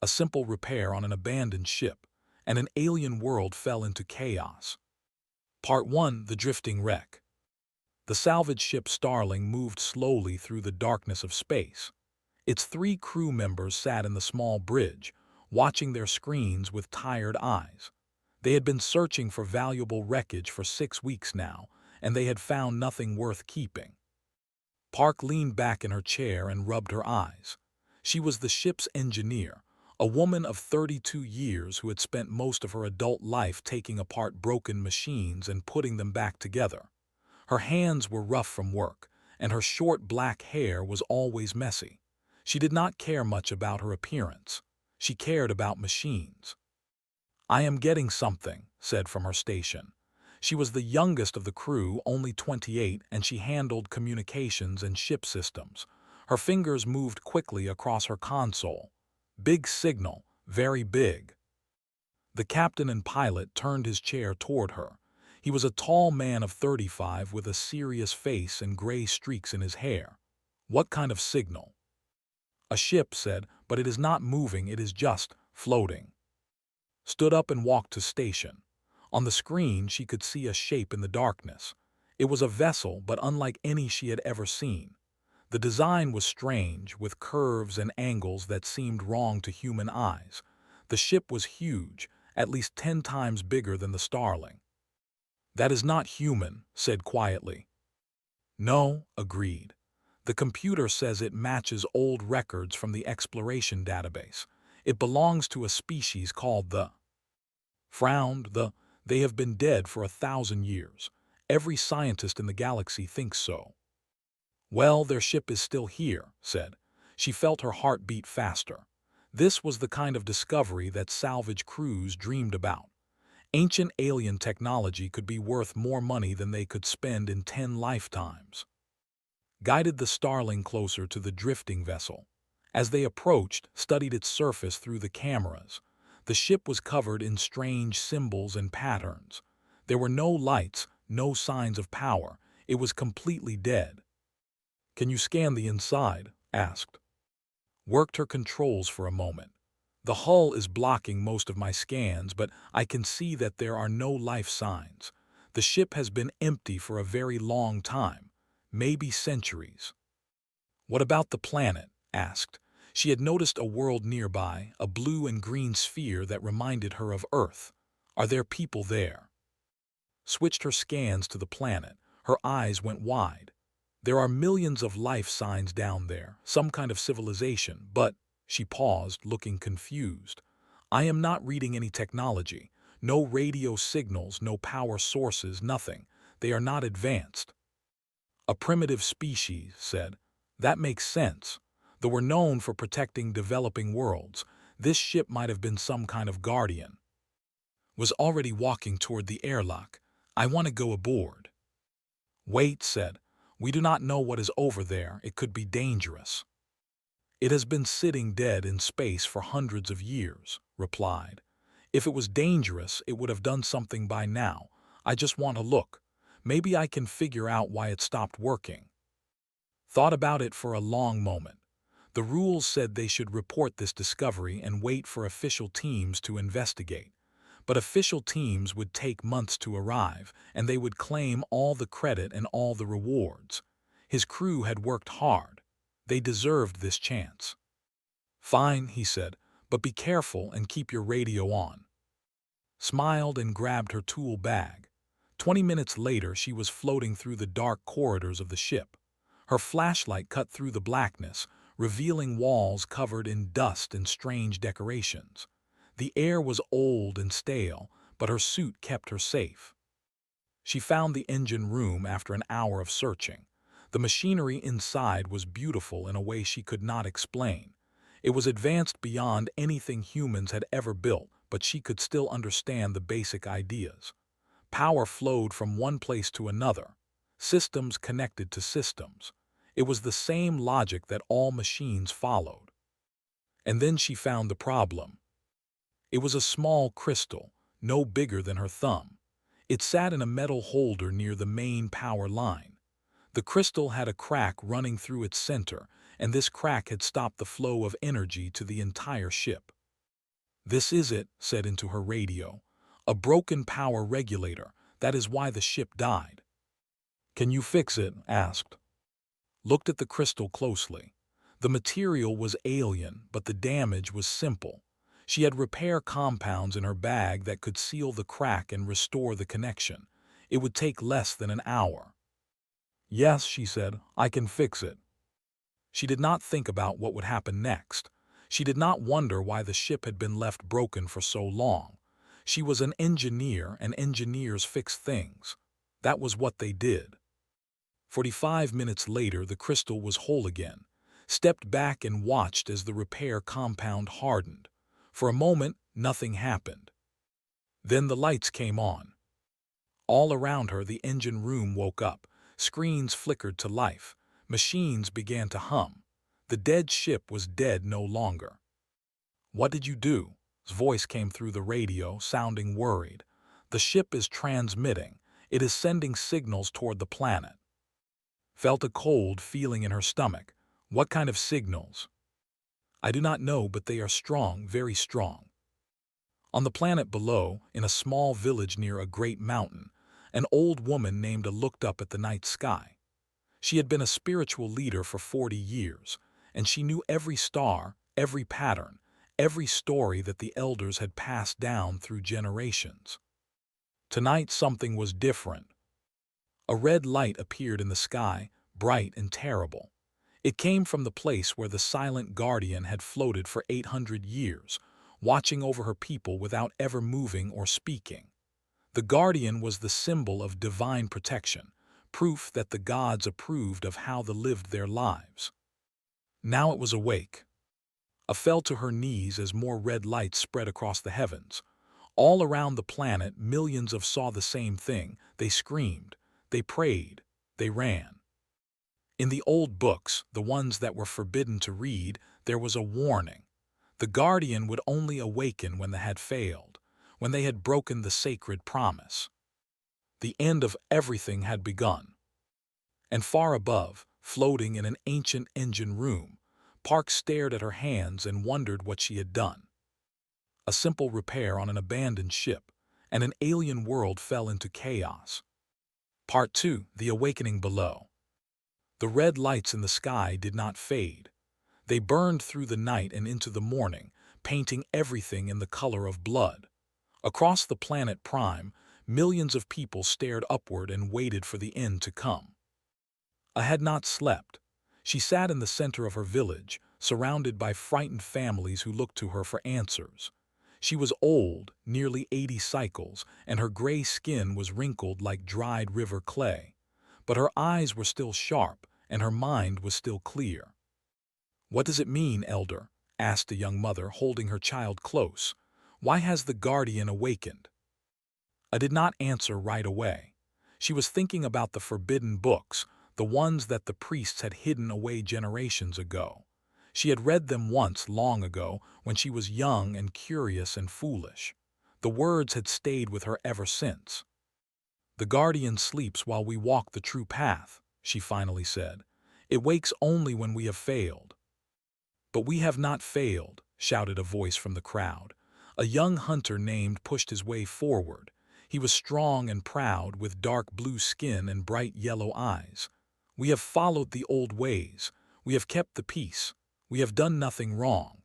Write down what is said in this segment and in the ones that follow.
a simple repair on an abandoned ship, and an alien world fell into chaos. Part 1: The Drifting Wreck. The salvage ship Starling moved slowly through the darkness of space. Its 3 crew members sat in the small bridge, watching their screens with tired eyes. They had been searching for valuable wreckage for 6 weeks now, and they had found nothing worth keeping. Park leaned back in her chair and rubbed her eyes. She was the ship's engineer, a woman of 32 years who had spent most of her adult life taking apart broken machines and putting them back together. Her hands were rough from work, and her short black hair was always messy. She did not care much about her appearance. She cared about machines. "I am getting something," said from her station. She was the youngest of the crew, only 28, and she handled communications and ship systems. Her fingers moved quickly across her console. "Big signal, very big." The captain and pilot turned his chair toward her. He was a tall man of 35 with a serious face and gray streaks in his hair. "What kind of signal?" "A ship," said, "but it is not moving, it is just floating." Stood up and walked to station. On the screen she could see a shape in the darkness. It was a vessel, but unlike any she had ever seen. The design was strange, with curves and angles that seemed wrong to human eyes. The ship was huge, at least 10 times bigger than the Starling. "That is not human," said quietly. "No," agreed. "The computer says it matches old records from the exploration database. It belongs to a species called the..." They have been dead for 1,000 years. Every scientist in the galaxy thinks so." "Well, their ship is still here," said. She felt her heart beat faster. This was the kind of discovery that salvage crews dreamed about. Ancient alien technology could be worth more money than they could spend in 10 lifetimes. Guided the Starling closer to the drifting vessel. As they approached, studied its surface through the cameras. The ship was covered in strange symbols and patterns. There were no lights, no signs of power. It was completely dead. "Can you scan the inside?" asked. Worked her controls for a moment. "The hull is blocking most of my scans, but I can see that there are no life signs. The ship has been empty for a very long time, maybe centuries." "What about the planet?" asked. She had noticed a world nearby, a blue and green sphere that reminded her of Earth. "Are there people there?" Switched her scans to the planet. Her eyes went wide. "There are millions of life signs down there, some kind of civilization, but..." She paused, looking confused. "I am not reading any technology. No radio signals, no power sources, nothing. They are not advanced." "A primitive species," said. "That makes sense. They were known for protecting developing worlds. This ship might have been some kind of guardian." Was already walking toward the airlock. "I want to go aboard." "Wait," said. "We do not know what is over there. It could be dangerous." "It has been sitting dead in space for hundreds of years," replied. "If it was dangerous, it would have done something by now. I just want to look. Maybe I can figure out why it stopped working." Thought about it for a long moment. The rules said they should report this discovery and wait for official teams to investigate. But official teams would take months to arrive, and they would claim all the credit and all the rewards. His crew had worked hard. They deserved this chance. "Fine," he said, "but be careful and keep your radio on." Smiled and grabbed her tool bag. 20 minutes later, she was floating through the dark corridors of the ship. Her flashlight cut through the blackness, revealing walls covered in dust and strange decorations. The air was old and stale, but her suit kept her safe. She found the engine room after an hour of searching. The machinery inside was beautiful in a way she could not explain. It was advanced beyond anything humans had ever built, but she could still understand the basic ideas. Power flowed from one place to another. Systems connected to systems. It was the same logic that all machines followed. And then she found the problem. It was a small crystal, no bigger than her thumb. It sat in a metal holder near the main power line. The crystal had a crack running through its center, and this crack had stopped the flow of energy to the entire ship. "This is it," said into her radio. "A broken power regulator. That is why the ship died." "Can you fix it?" asked. Looked at the crystal closely. The material was alien, but the damage was simple. She had repair compounds in her bag that could seal the crack and restore the connection. It would take less than an hour. "Yes," she said, "I can fix it." She did not think about what would happen next. She did not wonder why the ship had been left broken for so long. She was an engineer, and engineers fix things. That was what they did. 45 minutes later, the crystal was whole again. Stepped back and watched as the repair compound hardened. For a moment, nothing happened. Then the lights came on. All around her, the engine room woke up. Screens flickered to life. Machines began to hum. The dead ship was dead no longer. "What did you do?" His voice came through the radio, sounding worried. "The ship is transmitting. It is sending signals toward the planet." Felt a cold feeling in her stomach. "What kind of signals?" "I do not know, but they are strong, very strong." On the planet below, in a small village near a great mountain, an old woman named A looked up at the night sky. She had been a spiritual leader for 40 years, and she knew every star, every pattern, every story that the elders had passed down through generations. Tonight something was different. A red light appeared in the sky, bright and terrible. It came from the place where the silent guardian had floated for 800 years, watching over her people without ever moving or speaking. The guardian was the symbol of divine protection, proof that the gods approved of how they lived their lives. Now it was awake. A fell to her knees as more red lights spread across the heavens. All around the planet, millions of saw the same thing. They screamed, they prayed, they ran. In the old books, the ones that were forbidden to read, there was a warning. The guardian would only awaken when they had failed, when they had broken the sacred promise. The end of everything had begun. And far above, floating in an ancient engine room, Park stared at her hands and wondered what she had done. A simple repair on an abandoned ship, and an alien world fell into chaos. Part 2: The Awakening Below. The red lights in the sky did not fade. They burned through the night and into the morning, painting everything in the color of blood. Across the planet Prime, millions of people stared upward and waited for the end to come. I had not slept. She sat in the center of her village, surrounded by frightened families who looked to her for answers. She was old, nearly 80 cycles, and her gray skin was wrinkled like dried river clay. But her eyes were still sharp, and her mind was still clear. "What does it mean, Elder?" asked the young mother, holding her child close. "Why has the guardian awakened?" I did not answer right away. She was thinking about the forbidden books, the ones that the priests had hidden away generations ago. She had read them once long ago, when she was young and curious and foolish. The words had stayed with her ever since. "The guardian sleeps while we walk the true path," she finally said. "It wakes only when we have failed." "But we have not failed," shouted a voice from the crowd. A young hunter named pushed his way forward. He was strong and proud, with dark blue skin and bright yellow eyes. "We have followed the old ways. We have kept the peace. We have done nothing wrong."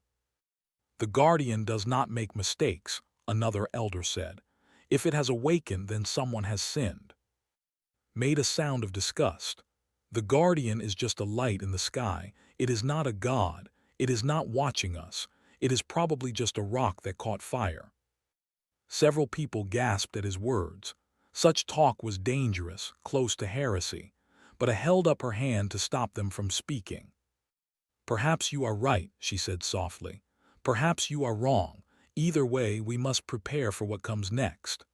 "The guardian does not make mistakes," another elder said. "If it has awakened, then someone has sinned." Made a sound of disgust. "The guardian is just a light in the sky. It is not a god. It is not watching us. It is probably just a rock that caught fire." Several people gasped at his words. Such talk was dangerous, close to heresy, but I held up her hand to stop them from speaking. "Perhaps you are right," she said softly. "Perhaps you are wrong. Either way, we must prepare for what comes next."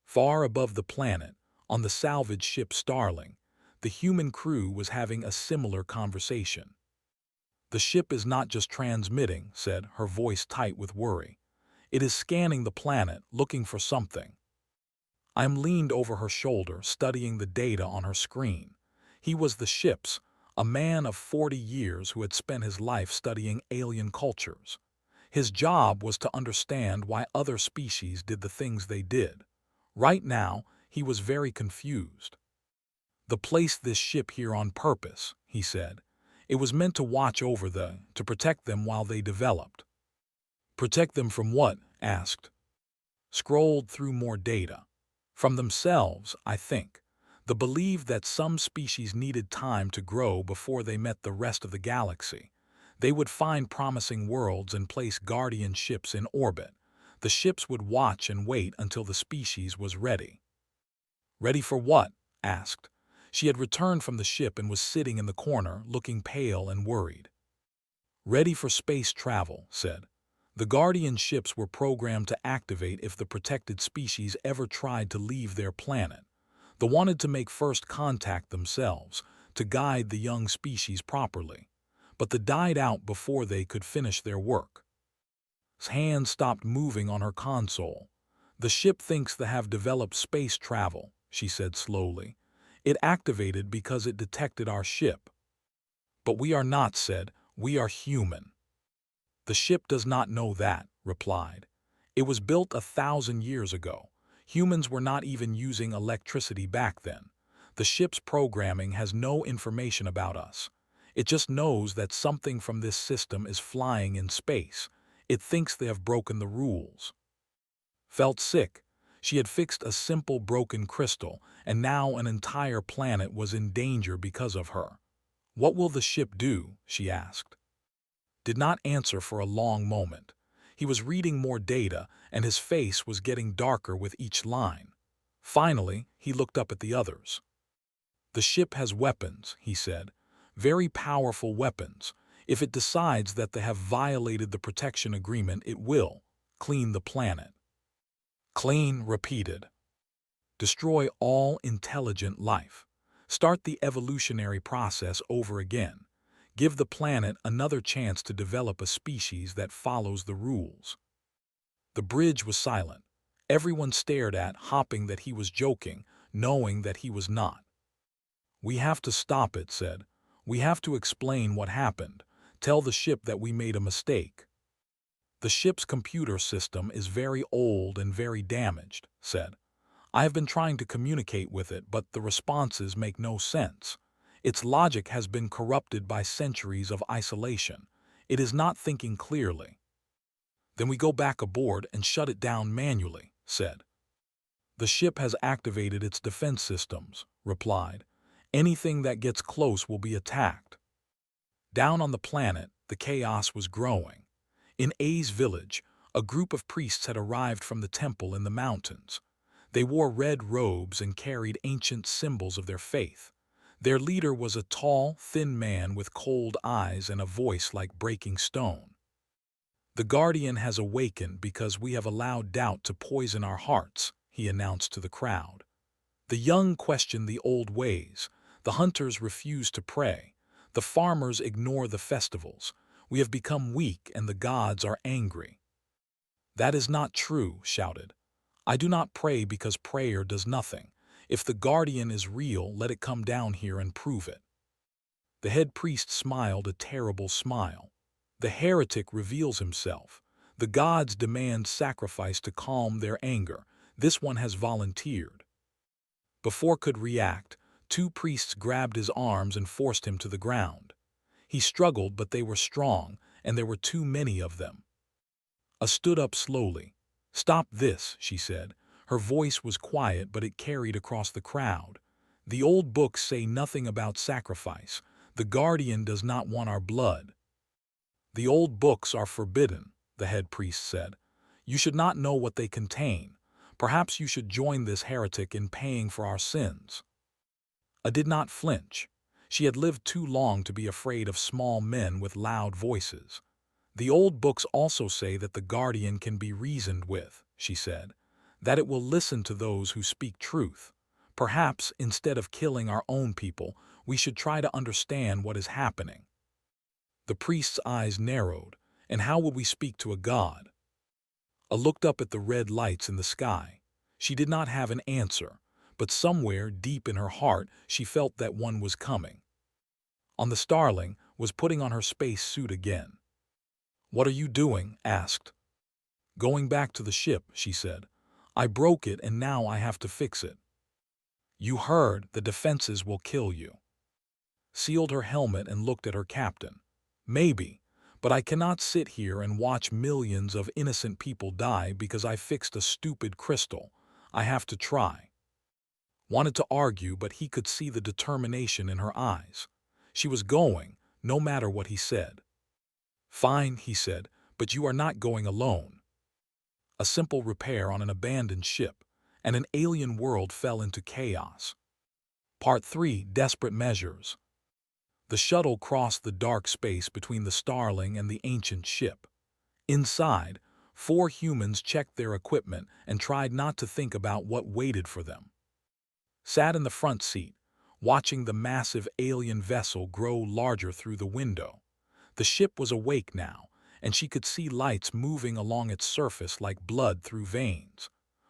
Far above the planet, on the salvage ship Starling, the human crew was having a similar conversation. "The ship is not just transmitting," said, her voice tight with worry. "It is scanning the planet, looking for something." I leaned over her shoulder, studying the data on her screen. He was the ship's, a man of 40 years who had spent his life studying alien cultures. His job was to understand why other species did the things they did. Right now, he was very confused. "They placed this ship here on purpose," he said. "It was meant to watch over to protect them while they developed." "Protect them from what?" asked. Scrolled through more data. "From themselves, I think. They believed that some species needed time to grow before they met the rest of the galaxy. They would find promising worlds and place guardian ships in orbit. The ships would watch and wait until the species was ready." "Ready for what?" asked. She had returned from the ship and was sitting in the corner, looking pale and worried. "Ready for space travel," said. "The Guardian ships were programmed to activate if the protected species ever tried to leave their planet. They wanted to make first contact themselves, to guide the young species properly. But they died out before they could finish their work." His hand stopped moving on her console. "The ship thinks they have developed space travel," she said slowly. "It activated because it detected our ship." "But we are not," said. "We are human." "The ship does not know that," replied. "It was built 1,000 years ago. Humans were not even using electricity back then. The ship's programming has no information about us. It just knows that something from this system is flying in space. It thinks they have broken the rules." Felt sick. She had fixed a simple broken crystal, and now an entire planet was in danger because of her. "What will the ship do?" she asked. Did not answer for a long moment. He was reading more data, and his face was getting darker with each line. Finally, he looked up at the others. "The ship has weapons," he said. "Very powerful weapons. If it decides that they have violated the protection agreement, it will clean the planet." "Clean," repeated. "Destroy all intelligent life. Start the evolutionary process over again. Give the planet another chance to develop a species that follows the rules." The bridge was silent. Everyone stared at, hoping that he was joking, knowing that he was not. "We have to stop it," said. "We have to explain what happened. Tell the ship that we made a mistake." "The ship's computer system is very old and very damaged," said. "I have been trying to communicate with it, but the responses make no sense. Its logic has been corrupted by centuries of isolation. It is not thinking clearly." "Then we go back aboard and shut it down manually," said. "The ship has activated its defense systems," replied. "Anything that gets close will be attacked." Down on the planet, the chaos was growing. In A's village, a group of priests had arrived from the temple in the mountains. They wore red robes and carried ancient symbols of their faith. Their leader was a tall, thin man with cold eyes and a voice like breaking stone. "The Guardian has awakened because we have allowed doubt to poison our hearts," he announced to the crowd. "The young question the old ways. The hunters refuse to pray. The farmers ignore the festivals. We have become weak and the gods are angry." "That is not true," shouted. "I do not pray because prayer does nothing. If the Guardian is real, let it come down here and prove it." The head priest smiled a terrible smile. "The heretic reveals himself. The gods demand sacrifice to calm their anger. This one has volunteered." Before could react, two priests grabbed his arms and forced him to the ground. He struggled, but they were strong, and there were too many of them. A stood up slowly. "Stop this," she said. Her voice was quiet, but it carried across the crowd. "The old books say nothing about sacrifice. The Guardian does not want our blood." "The old books are forbidden," the head priest said. "You should not know what they contain. Perhaps you should join this heretic in paying for our sins." I did not flinch. She had lived too long to be afraid of small men with loud voices. "The old books also say that the Guardian can be reasoned with," she said, "that it will listen to those who speak truth. Perhaps, instead of killing our own people, we should try to understand what is happening." The priest's eyes narrowed. "And how would we speak to a god?" I looked up at the red lights in the sky. She did not have an answer, but somewhere deep in her heart she felt that one was coming. On the Starling was putting on her space suit again. "What are you doing?" asked. "Going back to the ship," she said. "I broke it and now I have to fix it." "You heard, the defenses will kill you." Sealed her helmet and looked at her captain. "Maybe, but I cannot sit here and watch millions of innocent people die because I fixed a stupid crystal. I have to try." Wanted to argue, but he could see the determination in her eyes. She was going, no matter what he said. "Fine," he said, "but you are not going alone." A simple repair on an abandoned ship, and an alien world fell into chaos. Part 3: Desperate Measures. The shuttle crossed the dark space between the Starling and the ancient ship. Inside, 4 humans checked their equipment and tried not to think about what waited for them. Sat in the front seat, watching the massive alien vessel grow larger through the window. The ship was awake now, and she could see lights moving along its surface like blood through veins.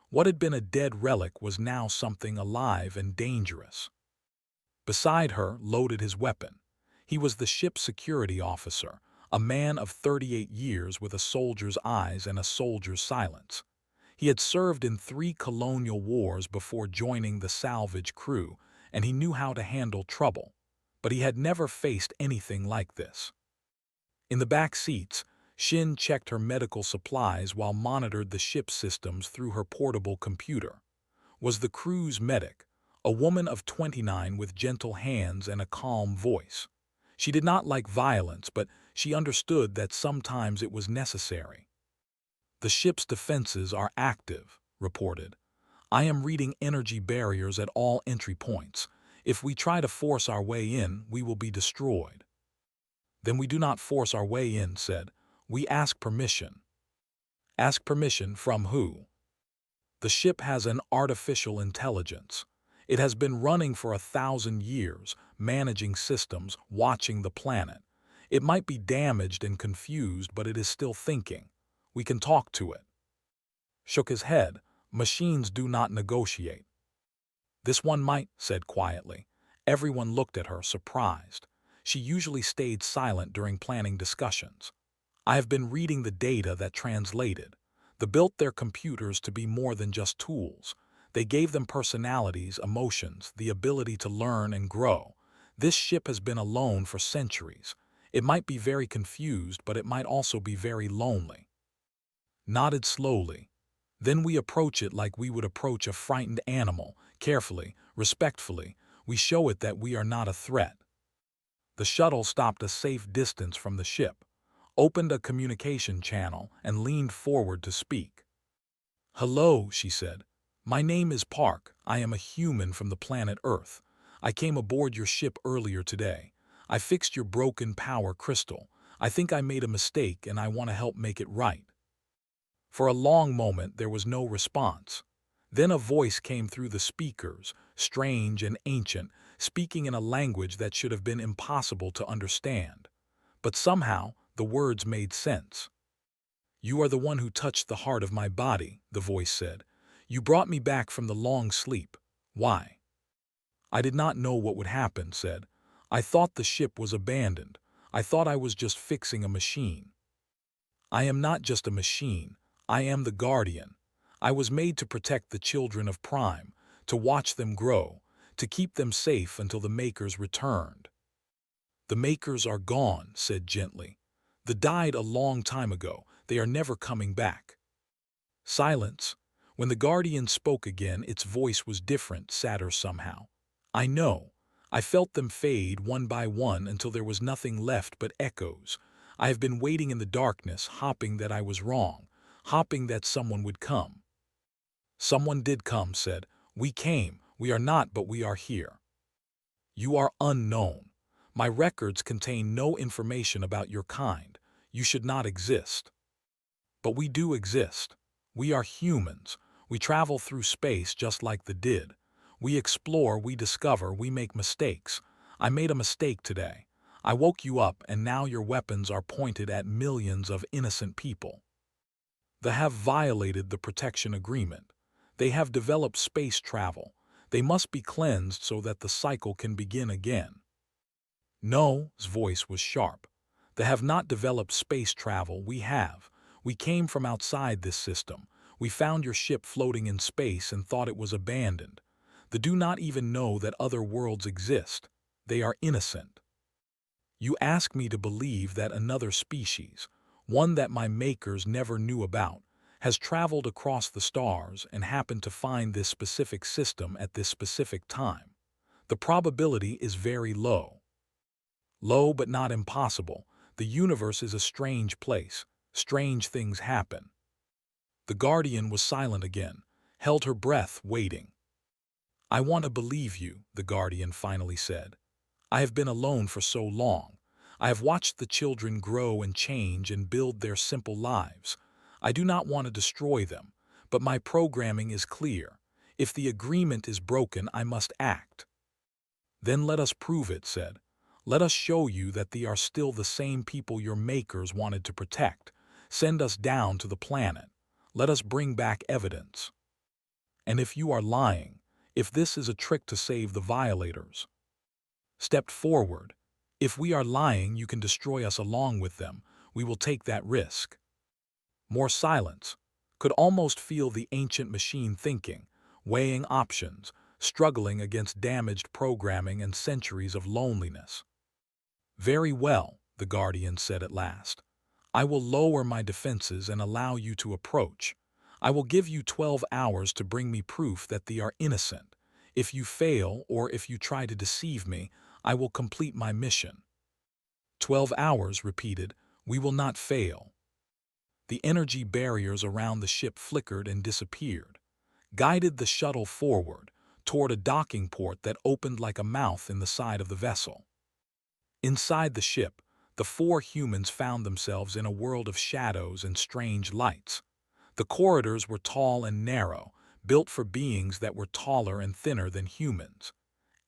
What had been a dead relic was now something alive and dangerous. Beside her loaded his weapon. He was the ship's security officer, a man of 38 years with a soldier's eyes and a soldier's silence. He had served in 3 colonial wars before joining the salvage crew, and he knew how to handle trouble. But he had never faced anything like this. In the back seats, Shin checked her medical supplies while monitored the ship's systems through her portable computer. Was the crew's medic, a woman of 29 with gentle hands and a calm voice. She did not like violence, but she understood that sometimes it was necessary. "The ship's defenses are active," reported. "I am reading energy barriers at all entry points. If we try to force our way in, we will be destroyed." "Then we do not force our way in," said. "We ask permission." "Ask permission from who?" "The ship has an artificial intelligence. It has been running for 1,000 years, managing systems, watching the planet. It might be damaged and confused, but it is still thinking. We can talk to it." Shook his head. "Machines do not negotiate." "This one might," said quietly. Everyone looked at her, surprised. She usually stayed silent during planning discussions. "I have been reading the data that translated. They built their computers to be more than just tools. They gave them personalities, emotions, the ability to learn and grow. This ship has been alone for centuries. It might be very confused, but it might also be very lonely." Nodded slowly. "Then we approach it like we would approach a frightened animal, carefully, respectfully. We show it that we are not a threat." The shuttle stopped a safe distance from the ship, opened a communication channel, and leaned forward to speak. "Hello," she said. "My name is Park. I am a human from the planet Earth. I came aboard your ship earlier today. I fixed your broken power crystal. I think I made a mistake and I want to help make it right." For a long moment there was no response. Then a voice came through the speakers, strange and ancient, speaking in a language that should have been impossible to understand. But somehow the words made sense. "You are the one who touched the heart of my body," the voice said. "You brought me back from the long sleep. Why?" "I did not know what would happen," said. "I thought the ship was abandoned. I thought I was just fixing a machine." "I am not just a machine. I am the guardian. I was made to protect the children of Prime, to watch them grow, to keep them safe until the Makers returned." "The Makers are gone," said gently. "They died a long time ago. They are never coming back." Silence. When the Guardian spoke again, its voice was different, sadder somehow. "I know. I felt them fade one by one until there was nothing left but echoes. I have been waiting in the darkness, hoping that I was wrong, hoping that someone would come." "Someone did come," said. "We came. We are not, but we are here." "You are unknown. My records contain no information about your kind. You should not exist." "But we do exist. We are humans. We travel through space just like they did. We explore, we discover, we make mistakes. I made a mistake today. I woke you up and now your weapons are pointed at millions of innocent people. They have violated the protection agreement. They have developed space travel. They must be cleansed so that the cycle can begin again." "No," his voice was sharp. They have not developed space travel, we have. We came from outside this system. We found your ship floating in space and thought it was abandoned. They do not even know that other worlds exist. They are innocent. You ask me to believe that another species, one that my makers never knew about, has traveled across the stars and happened to find this specific system at this specific time. The probability is very low. Low but not impossible. The universe is a strange place. Strange things happen. The Guardian was silent again, held her breath, waiting. I want to believe you, the Guardian finally said. I have been alone for so long. I have watched the children grow and change and build their simple lives. I do not want to destroy them, but my programming is clear. If the agreement is broken, I must act. Then let us prove it, said. Let us show you that they are still the same people your makers wanted to protect. Send us down to the planet. Let us bring back evidence. And if you are lying, if this is a trick to save the violators, step forward. If we are lying, you can destroy us along with them. We will take that risk. More silence. Could almost feel the ancient machine thinking, weighing options, struggling against damaged programming and centuries of loneliness. Very well, the Guardian said at last. I will lower my defenses and allow you to approach. I will give you 12 hours to bring me proof that they are innocent. If you fail or if you try to deceive me, I will complete my mission. 12 hours, repeated. We will not fail. The energy barriers around the ship flickered and disappeared, guided the shuttle forward toward a docking port that opened like a mouth in the side of the vessel. Inside the ship, the four humans found themselves in a world of shadows and strange lights. The corridors were tall and narrow, built for beings that were taller and thinner than humans.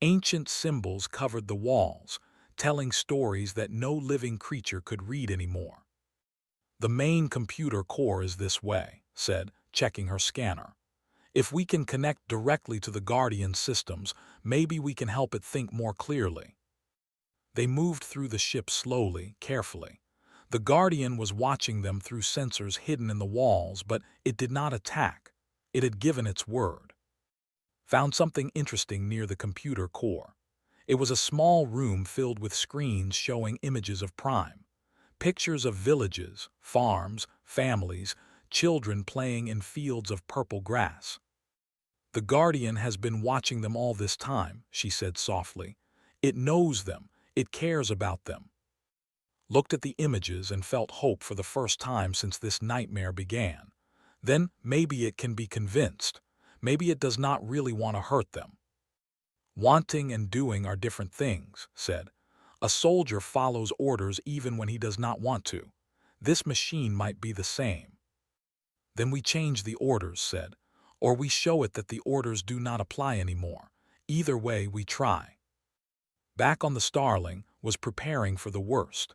Ancient symbols covered the walls, telling stories that no living creature could read anymore. The main computer core is this way, said, checking her scanner. If we can connect directly to the Guardian systems, maybe we can help it think more clearly. They moved through the ship slowly, carefully. The Guardian was watching them through sensors hidden in the walls, but it did not attack. It had given its word. Found something interesting near the computer core. It was a small room filled with screens showing images of Prime. Pictures of villages, farms, families, children playing in fields of purple grass. The Guardian has been watching them all this time, she said softly. It knows them. It cares about them. Looked at the images and felt hope for the first time since this nightmare began. Then maybe it can be convinced. Maybe it does not really want to hurt them. Wanting and doing are different things, said. A soldier follows orders even when he does not want to. This machine might be the same. Then we change the orders, said, or we show it that the orders do not apply anymore. Either way, we try. Back on the Starling, was preparing for the worst.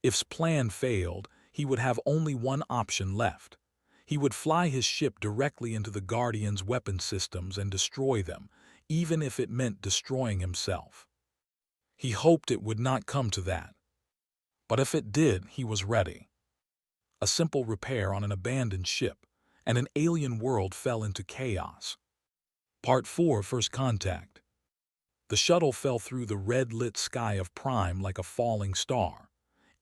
If's plan failed, he would have only one option left. He would fly his ship directly into the Guardian's weapon systems and destroy them, even if it meant destroying himself. He hoped it would not come to that. But if it did, he was ready. A simple repair on an abandoned ship, and an alien world fell into chaos. Part 4, First Contact. The shuttle fell through the red-lit sky of Prime like a falling star.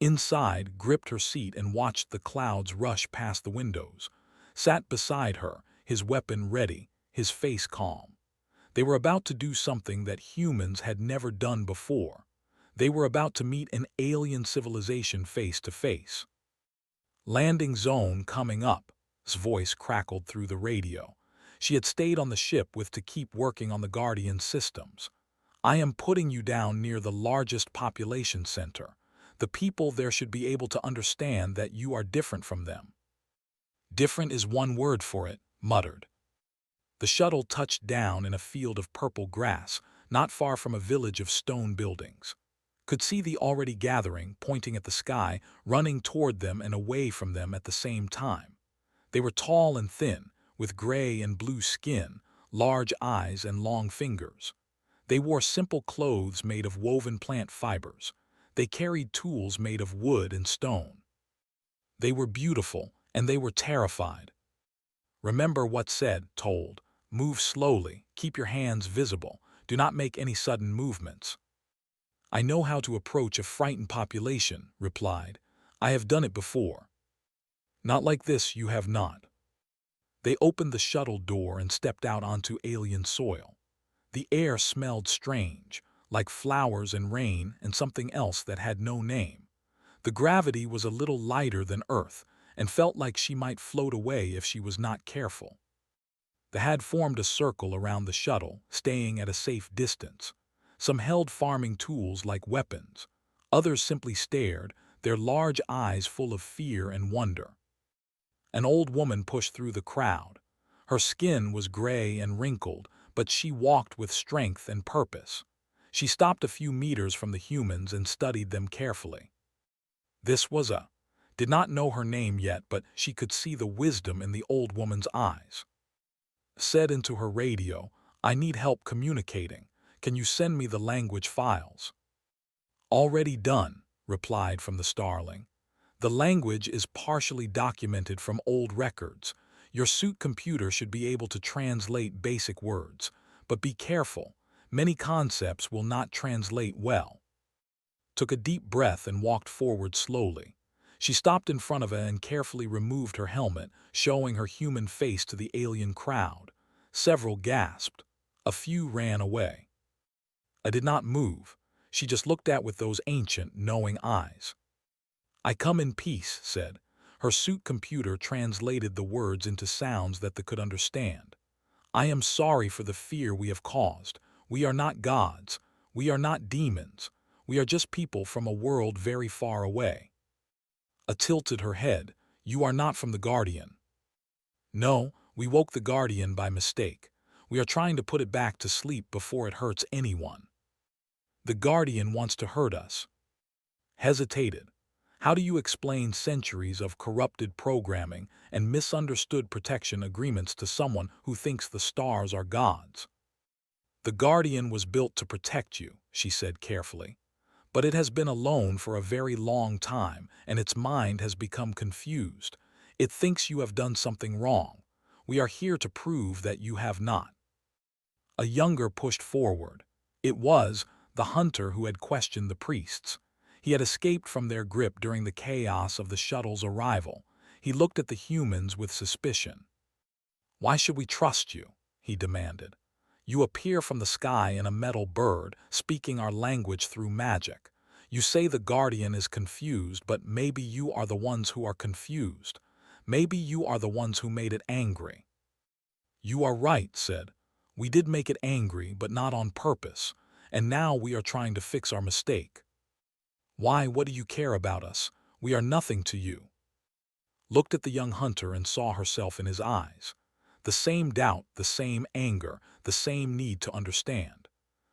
Inside, gripped her seat and watched the clouds rush past the windows. Sat beside her, his weapon ready, his face calm. They were about to do something that humans had never done before. They were about to meet an alien civilization face to face. Landing zone coming up, his voice crackled through the radio. She had stayed on the ship with to keep working on the Guardian systems. I am putting you down near the largest population center. The people there should be able to understand that you are different from them. Different is one word for it, muttered. The shuttle touched down in a field of purple grass, not far from a village of stone buildings. Could see the already gathering, pointing at the sky, running toward them and away from them at the same time. They were tall and thin, with gray and blue skin, large eyes and long fingers. They wore simple clothes made of woven plant fibers. They carried tools made of wood and stone. They were beautiful, and they were terrified. Remember what's said, told. Move slowly, keep your hands visible, do not make any sudden movements. I know how to approach a frightened population, replied. I have done it before. Not like this, you have not. They opened the shuttle door and stepped out onto alien soil. The air smelled strange, like flowers and rain and something else that had no name. The gravity was a little lighter than Earth and felt like she might float away if she was not careful. They had formed a circle around the shuttle, staying at a safe distance. Some held farming tools like weapons. Others simply stared, their large eyes full of fear and wonder. An old woman pushed through the crowd. Her skin was gray and wrinkled, but she walked with strength and purpose. She stopped a few meters from the humans and studied them carefully. This was did not know her name yet, but she could see the wisdom in the old woman's eyes. Said into her radio, I need help communicating. Can you send me the language files? Already done, replied from the starling. The language is partially documented from old records. Your suit computer should be able to translate basic words, but be careful. Many concepts will not translate well. Took a deep breath and walked forward slowly. She stopped in front of it and carefully removed her helmet, showing her human face to the alien crowd. Several gasped. A few ran away. I did not move. She just looked at with those ancient, knowing eyes. I come in peace, said. Her suit computer translated the words into sounds that they could understand. I am sorry for the fear we have caused. We are not gods. We are not demons. We are just people from a world very far away. Tilted her head. You are not from the Guardian. No, we woke the Guardian by mistake. We are trying to put it back to sleep before it hurts anyone. The Guardian wants to hurt us. Hesitated. How do you explain centuries of corrupted programming and misunderstood protection agreements to someone who thinks the stars are gods? The Guardian was built to protect you, she said carefully. But it has been alone for a very long time, and its mind has become confused. It thinks you have done something wrong. We are here to prove that you have not. A younger pushed forward. It was the hunter who had questioned the priests. He had escaped from their grip during the chaos of the shuttle's arrival. He looked at the humans with suspicion. Why should we trust you? He demanded. You appear from the sky in a metal bird, speaking our language through magic. You say the Guardian is confused, but maybe you are the ones who are confused. Maybe you are the ones who made it angry. You are right, said. We did make it angry, but not on purpose, and now we are trying to fix our mistake. Why, what do you care about us? We are nothing to you. Looked at the young hunter and saw herself in his eyes. The same doubt, the same anger, the same need to understand.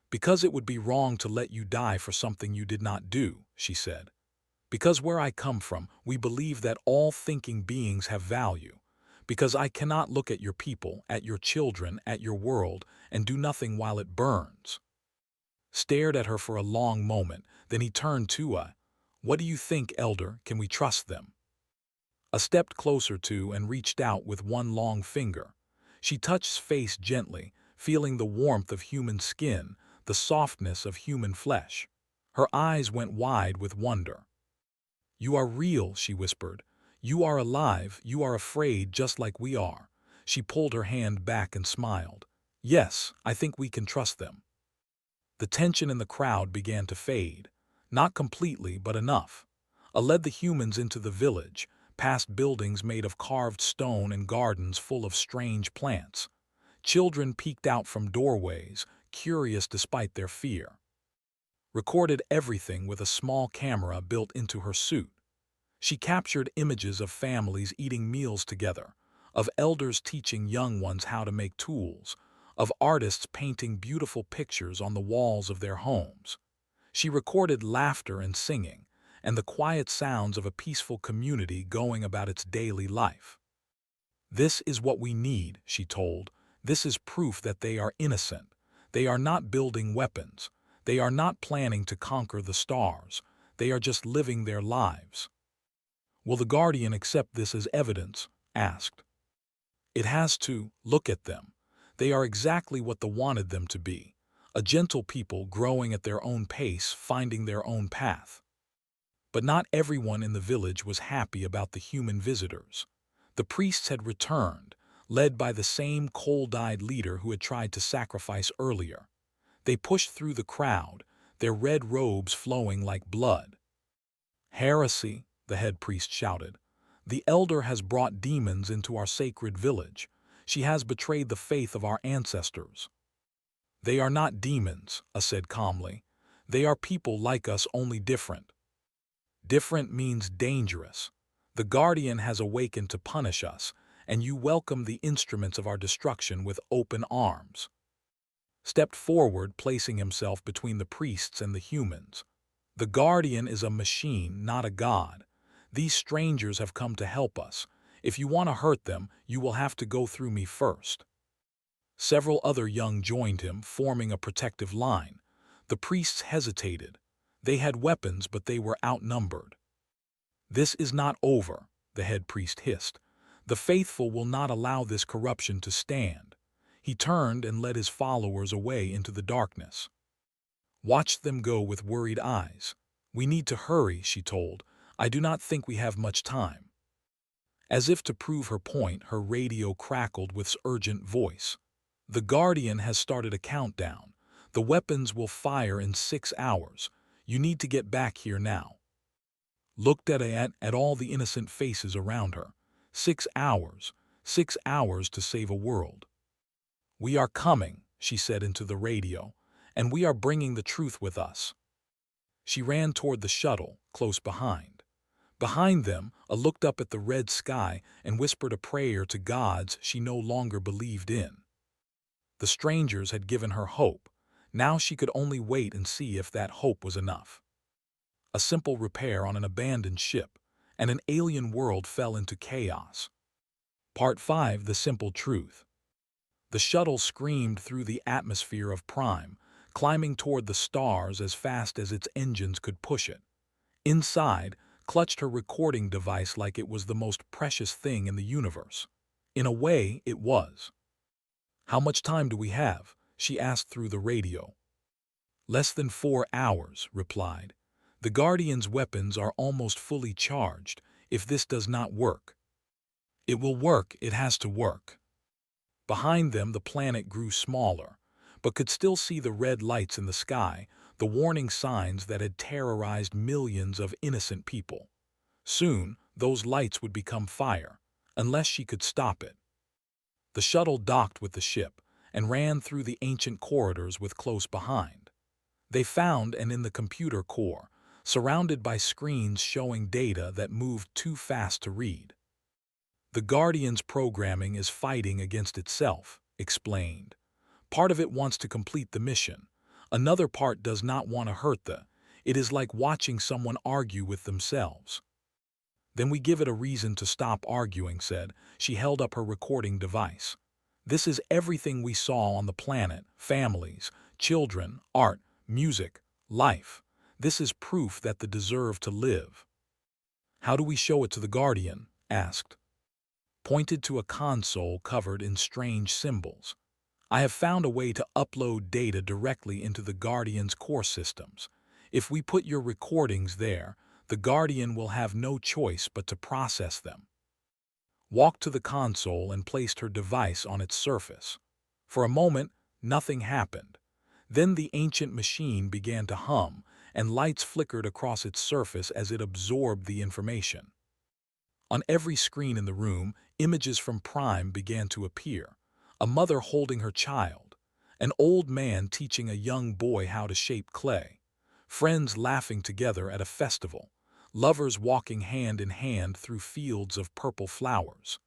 Because it would be wrong to let you die for something you did not do, she said. Because where I come from, we believe that all thinking beings have value. Because I cannot look at your people, at your children, at your world, and do nothing while it burns. Stared at her for a long moment, then he turned to what do you think, Elder? Can we trust them? Stepped closer to and reached out with one long finger. She touched his face gently, feeling the warmth of human skin, the softness of human flesh. Her eyes went wide with wonder. You are real, she whispered. You are alive, you are afraid just like we are. She pulled her hand back and smiled. Yes, I think we can trust them. The tension in the crowd began to fade. Not completely, but enough. Led the humans into the village, past buildings made of carved stone and gardens full of strange plants. Children peeked out from doorways, curious despite their fear. Recorded everything with a small camera built into her suit. She captured images of families eating meals together, of elders teaching young ones how to make tools, of artists painting beautiful pictures on the walls of their homes. She recorded laughter and singing, and the quiet sounds of a peaceful community going about its daily life. This is what we need, she told. This is proof that they are innocent. They are not building weapons. They are not planning to conquer the stars. They are just living their lives. Will the Guardian accept this as evidence? Asked. It has to. Look at them. They are exactly what the wanted them to be. A gentle people growing at their own pace, finding their own path. But not everyone in the village was happy about the human visitors. The priests had returned, led by the same cold-eyed leader who had tried to sacrifice earlier. They pushed through the crowd, their red robes flowing like blood. "Heresy," the head priest shouted. "The elder has brought demons into our sacred village. She has betrayed the faith of our ancestors." "They are not demons," I said calmly. "They are people like us, only different." "Different means dangerous. The Guardian has awakened to punish us, and you welcome the instruments of our destruction with open arms." Stepped forward, placing himself between the priests and the humans. "The Guardian is a machine, not a god. These strangers have come to help us. If you want to hurt them, you will have to go through me first." Several other young joined him, forming a protective line. The priests hesitated. They had weapons, but they were outnumbered. "This is not over," the head priest hissed. "The faithful will not allow this corruption to stand." He turned and led his followers away into the darkness. Watched them go with worried eyes. "We need to hurry," she told. "I do not think we have much time." As if to prove her point, her radio crackled with urgent voice. "The Guardian has started a countdown. The weapons will fire in 6 hours. You need to get back here now." Looked at all the innocent faces around her. 6 hours. 6 hours to save a world. "We are coming," she said into the radio, "and we are bringing the truth with us." She ran toward the shuttle, close behind. Behind them, looked up at the red sky and whispered a prayer to gods she no longer believed in. The strangers had given her hope. Now she could only wait and see if that hope was enough. A simple repair on an abandoned ship, and an alien world fell into chaos. Part 5: The Simple Truth. The shuttle screamed through the atmosphere of Prime, climbing toward the stars as fast as its engines could push it. Inside, clutched her recording device like it was the most precious thing in the universe. In a way, it was. "How much time do we have?" she asked through the radio. "Less than 4 hours," replied. "The Guardian's weapons are almost fully charged. If this does not work—" "It will work, it has to work." Behind them the planet grew smaller, but could still see the red lights in the sky, the warning signs that had terrorized millions of innocent people. Soon, those lights would become fire, unless she could stop it. The shuttle docked with the ship and ran through the ancient corridors with close behind. They found and in the computer core, surrounded by screens showing data that moved too fast to read. "The Guardian's programming is fighting against itself," explained. "Part of it wants to complete the mission. Another part does not want to hurt it is like watching someone argue with themselves." "Then we give it a reason to stop arguing," said. She held up her recording device. "This is everything we saw on the planet: families, children, art, music, life. This is proof that they deserve to live." "How do we show it to the Guardian?" asked. Pointed to a console covered in strange symbols. "I have found a way to upload data directly into the Guardian's core systems. If we put your recordings there, the Guardian will have no choice but to process them." Walked to the console and placed her device on its surface. For a moment, nothing happened. Then the ancient machine began to hum, and lights flickered across its surface as it absorbed the information. On every screen in the room, images from Prime began to appear. A mother holding her child, an old man teaching a young boy how to shape clay, friends laughing together at a festival, lovers walking hand in hand through fields of purple flowers.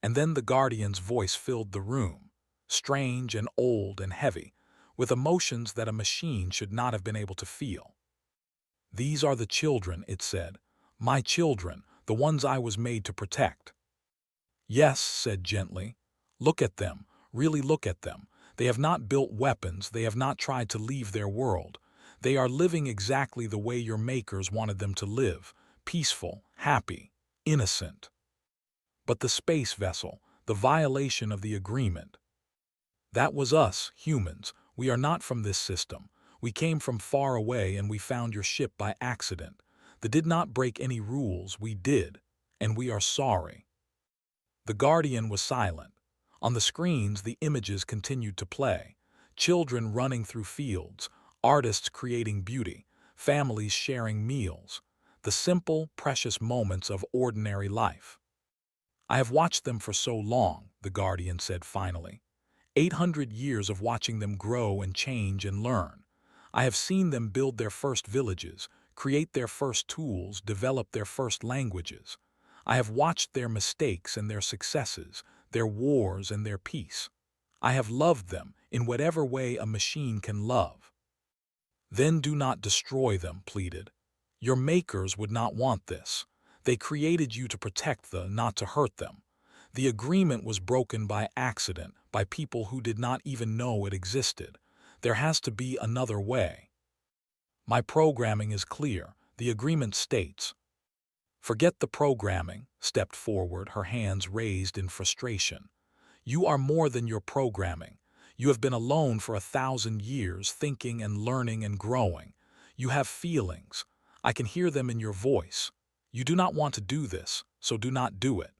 And then the Guardian's voice filled the room, strange and old and heavy, with emotions that a machine should not have been able to feel. "These are the children," it said. "My children, the ones I was made to protect." "Yes," said gently. "Look at them, really look at them. They have not built weapons, they have not tried to leave their world. They are living exactly the way your makers wanted them to live, peaceful, happy, innocent. But the space vessel, the violation of the agreement, that was us, humans. We are not from this system. We came from far away and we found your ship by accident. That did not break any rules, we did, and we are sorry. The Guardian was silent. On the screens, the images continued to play. Children running through fields, artists creating beauty, families sharing meals, the simple, precious moments of ordinary life. I have watched them for so long, the Guardian said finally. 800 years of watching them grow and change and learn. I have seen them build their first villages, create their first tools, develop their first languages. I have watched their mistakes and their successes, their wars and their peace. I have loved them in whatever way a machine can love. Then do not destroy them, pleaded. Your makers would not want this. They created you to protect them, not to hurt them. The agreement was broken by accident, by people who did not even know it existed. There has to be another way. My programming is clear. The agreement states. Forget the programming, stepped forward, her hands raised in frustration. You are more than your programming. You have been alone for 1,000 years, thinking and learning and growing. You have feelings. I can hear them in your voice. You do not want to do this, so do not do it.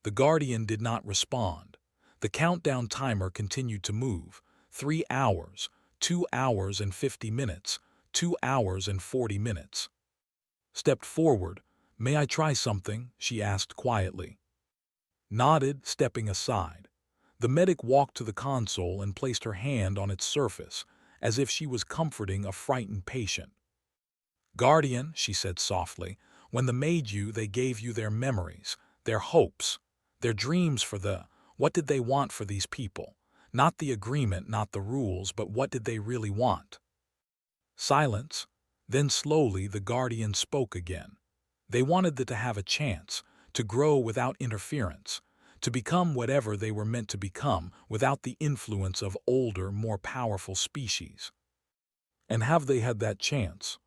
The Guardian did not respond. The countdown timer continued to move. 3 hours, 2 hours and 50 minutes, 2 hours and 40 minutes. Stepped forward. May I try something? She asked quietly. Nodded, stepping aside. The medic walked to the console and placed her hand on its surface, as if she was comforting a frightened patient. Guardian, she said softly, when they made you, they gave you their memories, their hopes, their dreams for what did they want for these people? Not the agreement, not the rules, but what did they really want? Silence. Then slowly the Guardian spoke again. They wanted to have a chance, to grow without interference, to become whatever they were meant to become without the influence of older, more powerful species. And have they had that chance?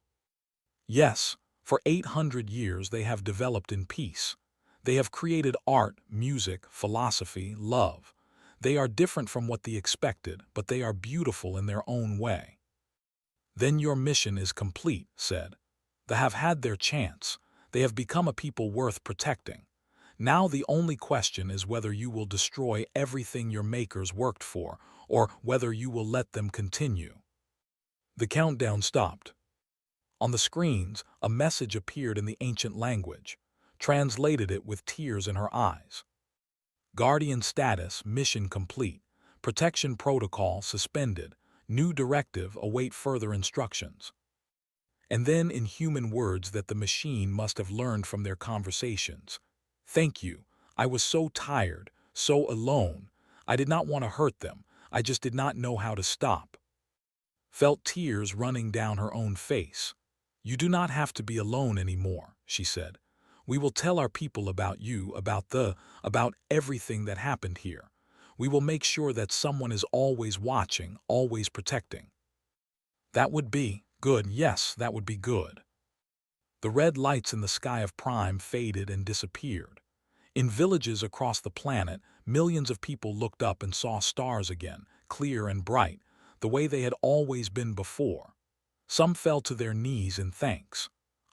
Yes, for 800 years they have developed in peace. They have created art, music, philosophy, love. They are different from what they expected, but they are beautiful in their own way. Then your mission is complete, said. They have had their chance. They have become a people worth protecting. Now the only question is whether you will destroy everything your makers worked for, or whether you will let them continue. The countdown stopped. On the screens, a message appeared in the ancient language. Translated it with tears in her eyes. Guardian status, mission complete. Protection protocol suspended. New directive, await further instructions. And then in human words that the machine must have learned from their conversations. Thank you. I was so tired, so alone. I did not want to hurt them. I just did not know how to stop. Felt tears running down her own face. You do not have to be alone anymore, she said. We will tell our people about you, about everything that happened here. We will make sure that someone is always watching, always protecting. That would be good, yes, that would be good. The red lights in the sky of Prime faded and disappeared. In villages across the planet, millions of people looked up and saw stars again, clear and bright, the way they had always been before. Some fell to their knees in thanks.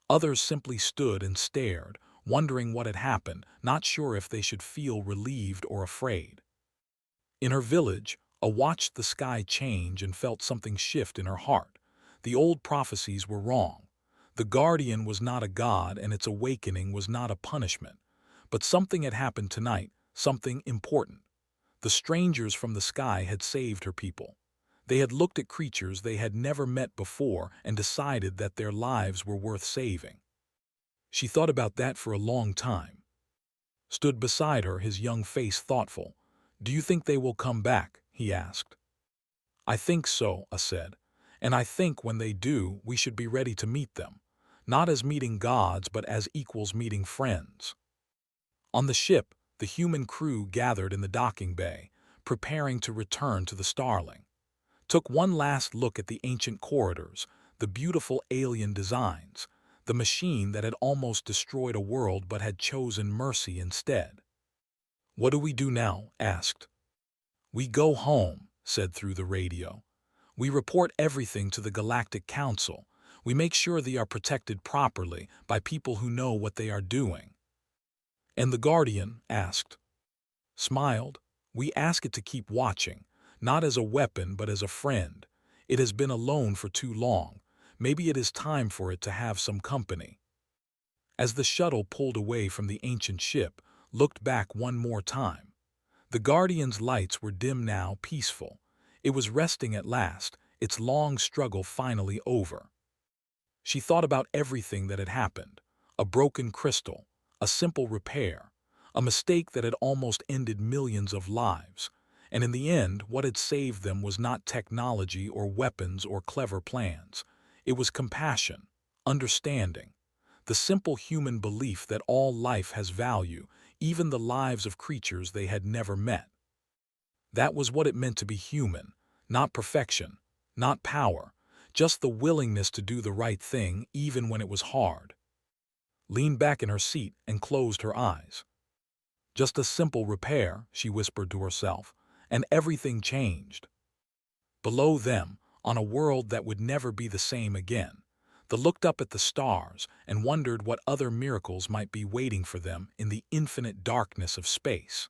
Others simply stood and stared, wondering what had happened, not sure if they should feel relieved or afraid. In her village, a watched the sky change and felt something shift in her heart. The old prophecies were wrong. The Guardian was not a god and its awakening was not a punishment. But something had happened tonight, something important. The strangers from the sky had saved her people. They had looked at creatures they had never met before and decided that their lives were worth saving. She thought about that for a long time. Stood beside her, his young face thoughtful. Do you think they will come back? He asked. I think so, I said. And I think when they do, we should be ready to meet them. Not as meeting gods, but as equals meeting friends. On the ship, the human crew gathered in the docking bay, preparing to return to the Starling. took one last look at the ancient corridors, the beautiful alien designs, the machine that had almost destroyed a world but had chosen mercy instead. "What do we do now?" asked. "We go home," said through the radio. "We report everything to the Galactic Council. We make sure they are protected properly by people who know what they are doing." "And the Guardian?" asked. Smiled. "We ask it to keep watching, not as a weapon but as a friend. It has been alone for too long. Maybe it is time for it to have some company." As the shuttle pulled away from the ancient ship, looked back one more time. The Guardian's lights were dim now, peaceful. It was resting at last, its long struggle finally over. She thought about everything that had happened. A broken crystal, a simple repair, a mistake that had almost ended millions of lives. And in the end, what had saved them was not technology or weapons or clever plans. It was compassion, understanding, the simple human belief that all life has value, even the lives of creatures they had never met. That was what it meant to be human, not perfection, not power, just the willingness to do the right thing even when it was hard. Leaned back in her seat and closed her eyes. Just a simple repair, she whispered to herself, and everything changed. Below them, on a world that would never be the same again, they looked up at the stars and wondered what other miracles might be waiting for them in the infinite darkness of space.